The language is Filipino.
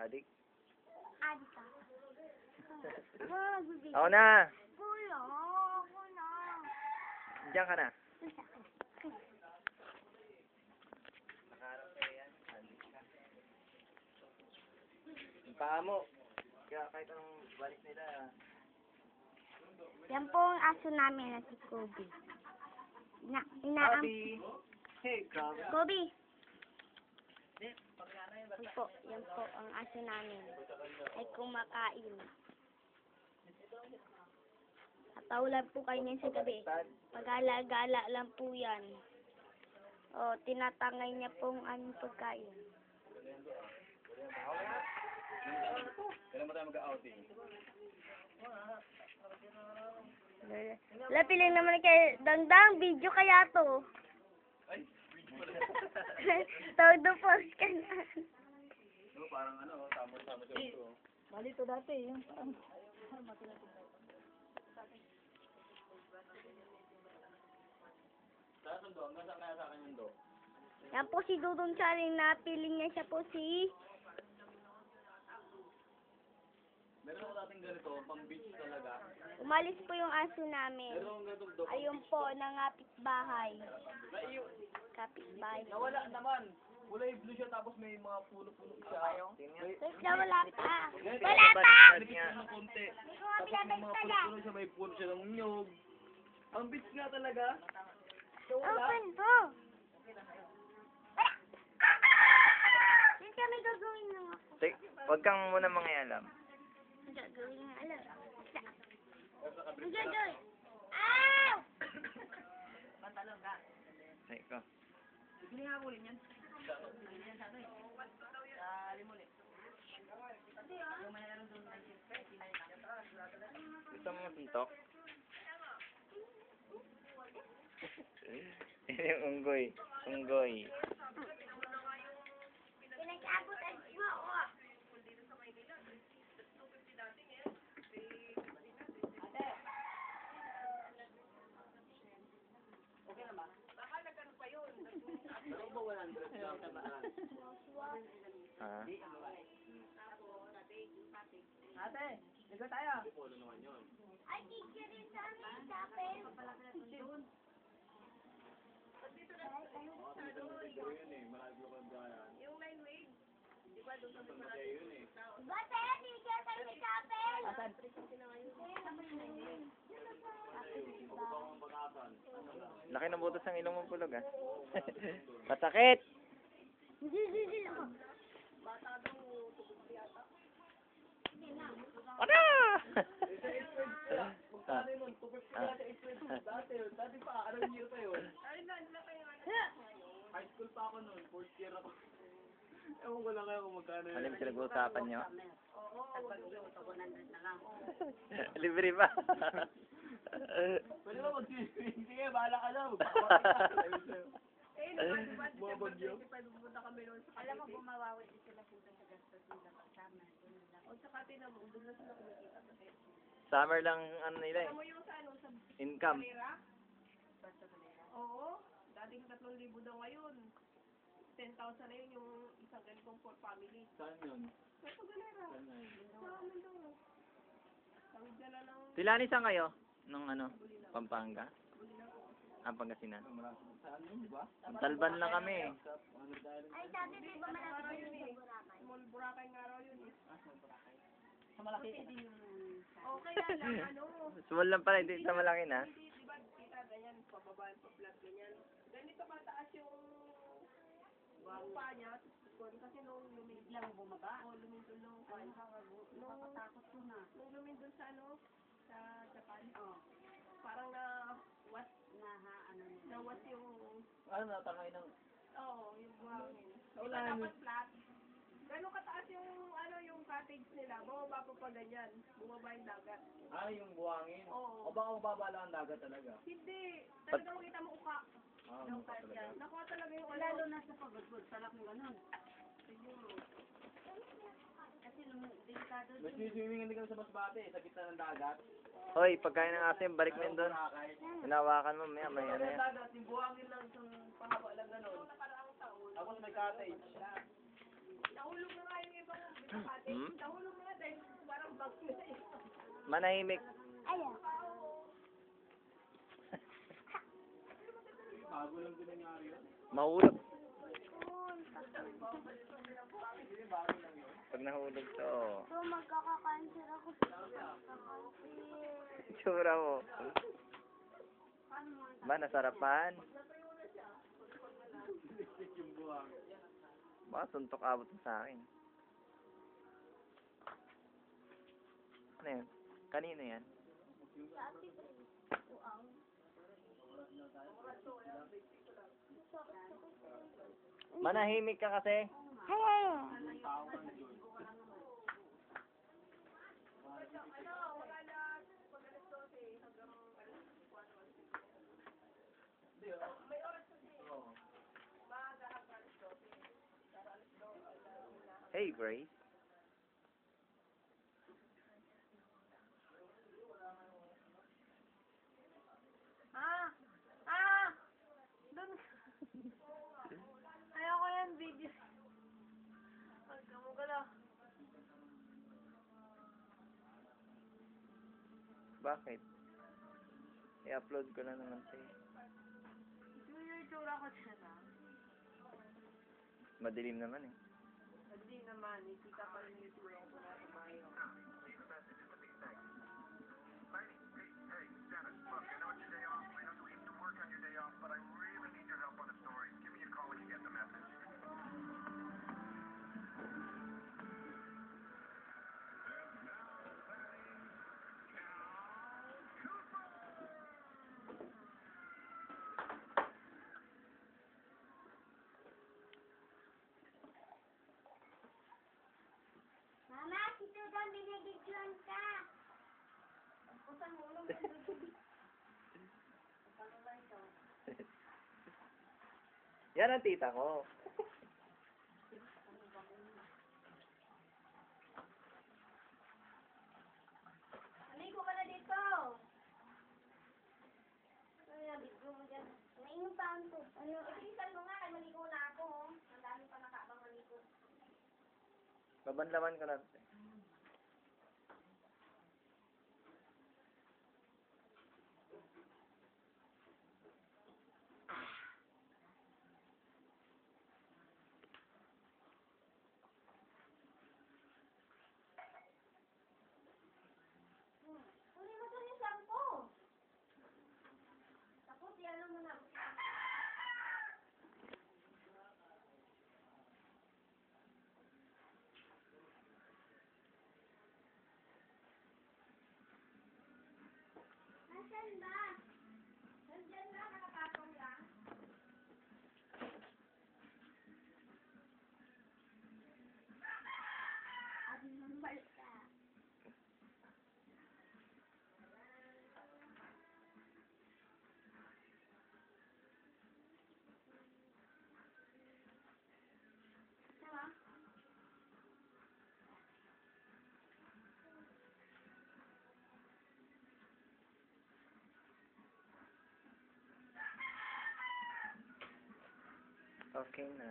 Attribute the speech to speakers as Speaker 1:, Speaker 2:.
Speaker 1: Adik.
Speaker 2: Adik ka.
Speaker 1: Ako na.
Speaker 2: Kuya, ako na.
Speaker 1: Diyan ka na. Ang paa mo. Kaya kahit anong balik nila.
Speaker 2: Yan po ang aso namin na si Kobe. Inaam.
Speaker 1: Kobe. Hey, Kobe.
Speaker 2: Kobe. Yan po ang aso namin. Ay kumakain. Natawlan po kayo niyan sa gabi. Pag-ala-gala lang po yan. O, tinatangay niya pong aming pagkain.
Speaker 1: Kailan mo tayo mag-outing?
Speaker 2: Lapiling naman kay Dangdang, video kaya to.
Speaker 1: Ay,
Speaker 2: Todo post ka na.
Speaker 1: no, parang ano, tama-tama siya ito.
Speaker 3: Bali to dati, yung parang...
Speaker 1: Saan ang do? Nasaan kaya sa akin yung do?
Speaker 2: Yan po si Dudong Charing, napiling niya siya po si...
Speaker 1: Meron ako dating ganito, pang beach talaga.
Speaker 2: Umalis po yung aso namin.
Speaker 1: Meron akong ganitong do.
Speaker 2: Ayun po, nangapit bahay.
Speaker 1: Naiyo.
Speaker 2: Kapit-bahay.
Speaker 1: Nawala naman. Kulay blue siya tapos may mga puno-puno siya.
Speaker 2: Tapos na wala pa.
Speaker 1: Ganito,
Speaker 2: Wala pa!
Speaker 1: Pinipit ng konti. Tapos may mga puno-puno siya, may puno siya ng nyog. Ang beach nga talaga. So wala.
Speaker 2: Open po! Yung kami gagawin lang ako.
Speaker 1: Huwag kang muna mangialam.
Speaker 2: Ang gagawin nga alam. Ang gagawin. Ow!
Speaker 1: Ay, ikaw.
Speaker 3: Hindi nga huli niyan.
Speaker 1: Gusto mo masintok? Yung unggoy. Unggoy.
Speaker 2: Pinag-abot ang mo ako.
Speaker 1: Ah.
Speaker 3: Ate, ligo tayo.
Speaker 2: Ay, teacher rin sa amin. Kapel. Bate, teacher tayo si Kapel.
Speaker 3: Asan?
Speaker 1: Laki ng butas ng ilong mo pulog ah. Masakit! Ano? Dati pa, anong year pa yun? High school pa ako noon, fourth year ako. Ewan ko lang kayo kung magkano yun. Ano yung pinag-uusapan nyo? Libre ba? Pwede ba mag-swimming? Sige, bahala ka na. Mga bagyo.
Speaker 3: Alam mo kung mawawit din sila punta sa gastos nila kasama. O sa kati na mo, doon na sila kumikita.
Speaker 1: Summer lang ano nila eh.
Speaker 3: Mo yung sa ano, sa
Speaker 1: Income.
Speaker 3: Manila? Oo. Dating 3,000 daw ngayon. 10,000 na yun yung isang ganitong for family.
Speaker 1: Saan yun?
Speaker 3: Sa Galera. Sa amin daw. Tawid na lang ng
Speaker 1: Sila ni saan kayo? Nung ano? Pampanga? Ah, Pangasinan.
Speaker 3: saan yun, di ba?
Speaker 1: Talban lang kami eh.
Speaker 2: Ay, sabi di ba malapit yun sa Boracay?
Speaker 3: Small Boracay nga raw yun eh.
Speaker 1: Sa malaki.
Speaker 3: Okay lang, ano.
Speaker 1: Small lang pala, hindi sa malaki na.
Speaker 3: Hindi, di ba, kita, ganyan, pababa, pa-flat, ganyan. Ganito kataas yung lupa niya, kasi nung lumindol lang bumaba. O, lumindol nung nakakatakot ko na. Nung lumindol sa ano, sa Japan. Parang na-was yung,
Speaker 1: Ano natangay ng...
Speaker 3: oo, yung buhangin. Diba dapat flat? Gano'ng kataas yung, ano, yung cottage nila, bumaba pa ganyan, bumaba yung dagat.
Speaker 1: Ah, yung buhangin.
Speaker 3: Oo.
Speaker 1: O baka mababa lang ang dagat talaga.
Speaker 3: Hindi, talagang makita mo uka.
Speaker 1: Ah, mababa talaga.
Speaker 3: Nakuha talaga yung
Speaker 2: Lalo na sa pagod, salak mo ganun. Kasi delikado.
Speaker 1: Nag-swimming hindi kami sa Masbate, sa gitna ng dagat. Hoy, pagkain ng asim, balik mo yun doon. Hinawakan mo, may ano yan.
Speaker 3: dagat, yung buhangin lang, yung pahaba lang gano'n. Tapos may cottage. Nahulog na nga yung ibang binakate. Nahulog na nga dahil parang bag na eh.
Speaker 4: Manahimik.
Speaker 2: Ayan.
Speaker 1: Bago lang din nangyari yun.
Speaker 4: Mahulog.
Speaker 2: Yun.
Speaker 4: Pag nahulog to.
Speaker 2: So, magkaka-cancer ako sa magkaka-cancer.
Speaker 4: Tsura mo. Ba, nasarapan?
Speaker 1: Yung buhang.
Speaker 4: Baka suntok abot mo sa akin. Ano yan? Kanino yan? Manahimik ka kasi.
Speaker 2: Hey!
Speaker 4: Hey, Grace.
Speaker 3: Doon. Ayoko yan video. Huwag ka mo gala.
Speaker 4: Bakit? I-upload ko na naman sa'yo.
Speaker 3: Ito yung itsura ko dyan ah.
Speaker 4: Madilim naman eh.
Speaker 3: Hindi naman, ikita pa rin yung itsura ko na tumayo.
Speaker 2: Mama, si Sudan, binibigyan ka.
Speaker 3: Kusang ulo mo.
Speaker 4: Yan ang tita ko.
Speaker 3: Aligo ka na dito.
Speaker 2: Ano yung video mo dyan? Mainom pa ang to. Ano?
Speaker 3: Bilisan mo nga, ay maligo na ako. Oh. Ang dami pa nakabang maligo.
Speaker 4: Babanlawan ko na.
Speaker 3: Kunin mo doon yung shampoo. Tapos, yan mo na.
Speaker 2: Nasaan ba?
Speaker 3: Nandiyan na, nakapatong lang.
Speaker 2: Abnormal ka.
Speaker 3: Diba?
Speaker 4: Okay na.